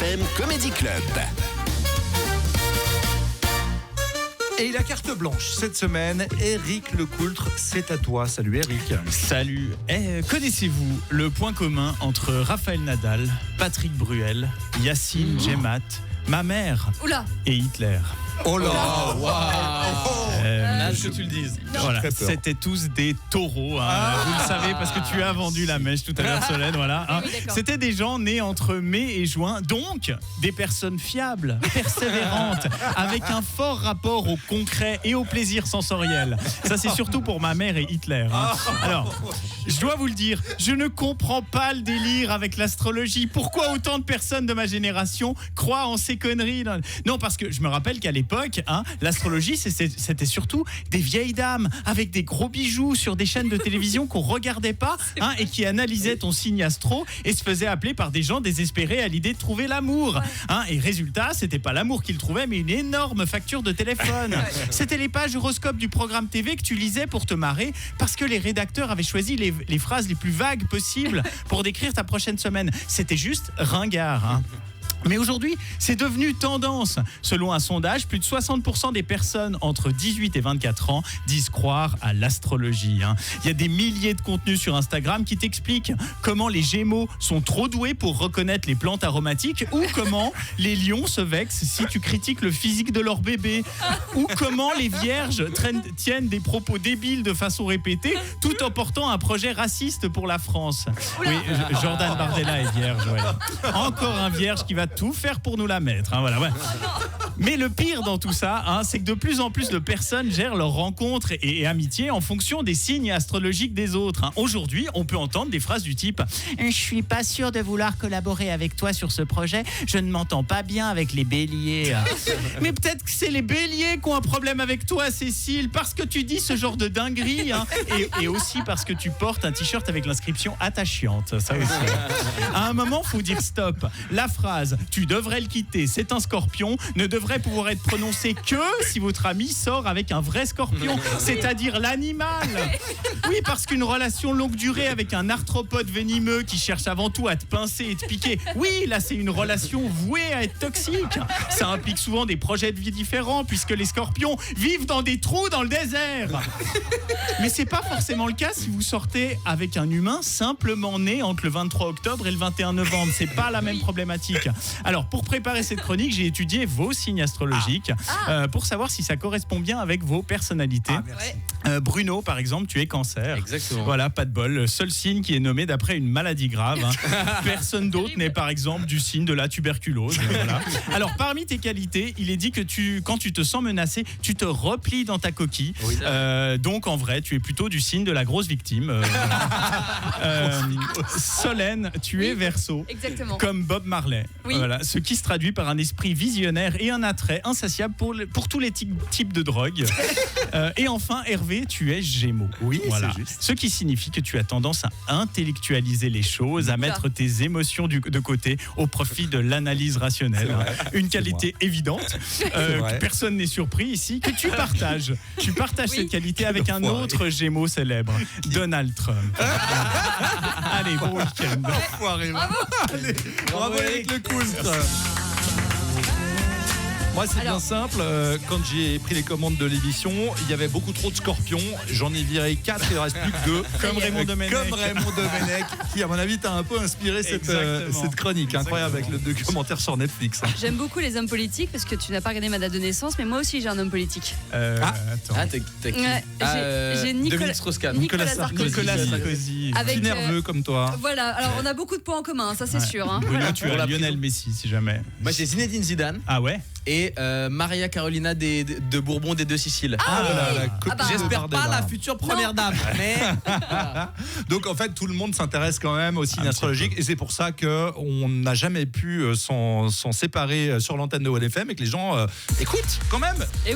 FM Comedy Club. Et la carte blanche cette semaine, Eric Lecoultre, c'est à toi. Salut Eric. Salut. Connaissez-vous le point commun entre Raphaël Nadal, Patrick Bruel, Yacine Gemat, ma mère et Hitler? Oh là, Là, que tu le dises. Voilà. C'était tous des taureaux. Vous le savez parce que tu as vendu la mèche tout à l'heure, Solène. Voilà. Oui, c'était des gens nés entre mai et juin, donc des personnes fiables, persévérantes, avec un fort rapport au concret et au plaisir sensoriel. Ça, c'est surtout pour ma mère et Hitler. Alors, je dois vous le dire, je ne comprends pas le délire avec l'astrologie. Pourquoi autant de personnes de ma génération croient en ces conneries? Non, parce que je me rappelle qu'à l'époque, l'astrologie, c'était surtout des vieilles dames avec des gros bijoux sur des chaînes de télévision qu'on regardait pas et qui analysaient ton signe astro et se faisaient appeler par des gens désespérés à l'idée de trouver l'amour. Et résultat, c'était pas l'amour qu'ils trouvaient, mais une énorme facture de téléphone. C'était les pages horoscopes du programme TV que tu lisais pour te marrer parce que les rédacteurs avaient choisi les phrases les plus vagues possibles pour décrire ta prochaine semaine. C'était juste ringard. Mais aujourd'hui, c'est devenu tendance. Selon un sondage, plus de 60% des personnes entre 18 et 24 ans disent croire à l'astrologie. Il y a des milliers de contenus sur Instagram qui t'expliquent comment les Gémeaux sont trop doués pour reconnaître les plantes aromatiques ou comment les lions se vexent si tu critiques le physique de leur bébé ou comment les vierges tiennent des propos débiles de façon répétée tout en portant un projet raciste pour la France. Oui, Jordan Bardella est vierge. Voilà. Encore un vierge qui va tout faire pour nous la mettre. Voilà. Mais le pire dans tout ça, c'est que de plus en plus de personnes gèrent leurs rencontres et amitiés en fonction des signes astrologiques des autres. Aujourd'hui, on peut entendre des phrases du type « Je suis pas sûr de vouloir collaborer avec toi sur ce projet, je ne m'entends pas bien avec les béliers. » Mais peut-être que c'est les béliers qui ont un problème avec toi, Cécile, parce que tu dis ce genre de dinguerie, et aussi parce que tu portes un t-shirt avec l'inscription attachante. Ça aussi. À un moment, faut dire stop. La phrase « Tu devrais le quitter, c'est un scorpion » ne devrait pouvoir être prononcée que si votre ami sort avec un vrai scorpion, c'est-à-dire l'animal. Oui, parce qu'une relation longue durée avec un arthropode venimeux qui cherche avant tout à te pincer et te piquer, oui, là c'est une relation vouée à être toxique. Ça implique souvent des projets de vie différents puisque les scorpions vivent dans des trous dans le désert. Mais c'est pas forcément le cas si vous sortez avec un humain simplement né entre le 23 octobre et le 21 novembre. C'est pas la même problématique. Alors, pour préparer cette chronique, j'ai étudié vos signes astrologiques pour savoir si ça correspond bien avec vos personnalités. Bruno, par exemple, tu es cancer. Exactement. Voilà, pas de bol. Le seul signe qui est nommé d'après une maladie grave. Personne d'autre n'est, par exemple, du signe de la tuberculose. Voilà. Alors, parmi tes qualités, il est dit que quand tu te sens menacé, tu te replies dans ta coquille. Oui. Donc, en vrai, tu es plutôt du signe de la grosse victime. Solène, tu es Verseau. Exactement. Comme Bob Marley. Oui. Voilà, ce qui se traduit par un esprit visionnaire et un attrait insatiable pour tous les types de drogues. Et enfin, Hervé, tu es Gémeaux. Oui, voilà. c'est juste. Ce qui signifie que tu as tendance à intellectualiser les choses, à mettre tes émotions de côté au profit de l'analyse rationnelle. Une qualité évidente, que personne n'est surpris ici, que tu partages. Tu partages cette qualité avec un autre Gémeaux célèbre, Donald Trump. Allez, bon week-end. Bravo Eric Lecoultre. Moi, c'est bien simple. Quand j'ai pris les commandes de l'émission, il y avait beaucoup trop de scorpions. J'en ai viré 4, il ne reste plus que 2. Comme Raymond Domenech. Qui, à mon avis, t'a un peu inspiré cette chronique. Incroyable, avec le documentaire sur Netflix. J'aime beaucoup les hommes politiques parce que tu n'as pas regardé ma date de naissance, mais moi aussi j'ai un homme politique. Attends. T'as qui? J'ai Dominique Strauss-Kahn. Nicolas Sarkozy. Avec, Petit nerveux comme toi. Voilà, alors on a beaucoup de points en commun, ça c'est sûr. Bruno, tu Pour as la Lionel Messi, si jamais. Moi j'ai Zinedine Zidane Ah ouais? et Maria Carolina de Bourbon des Deux Siciles. J'espère pas la future première dame. Mais Donc en fait, tout le monde s'intéresse quand même aux signes astrologiques et c'est pour ça qu'on n'a jamais pu s'en séparer sur l'antenne de WFM et que les gens écoutent quand même. Et oui.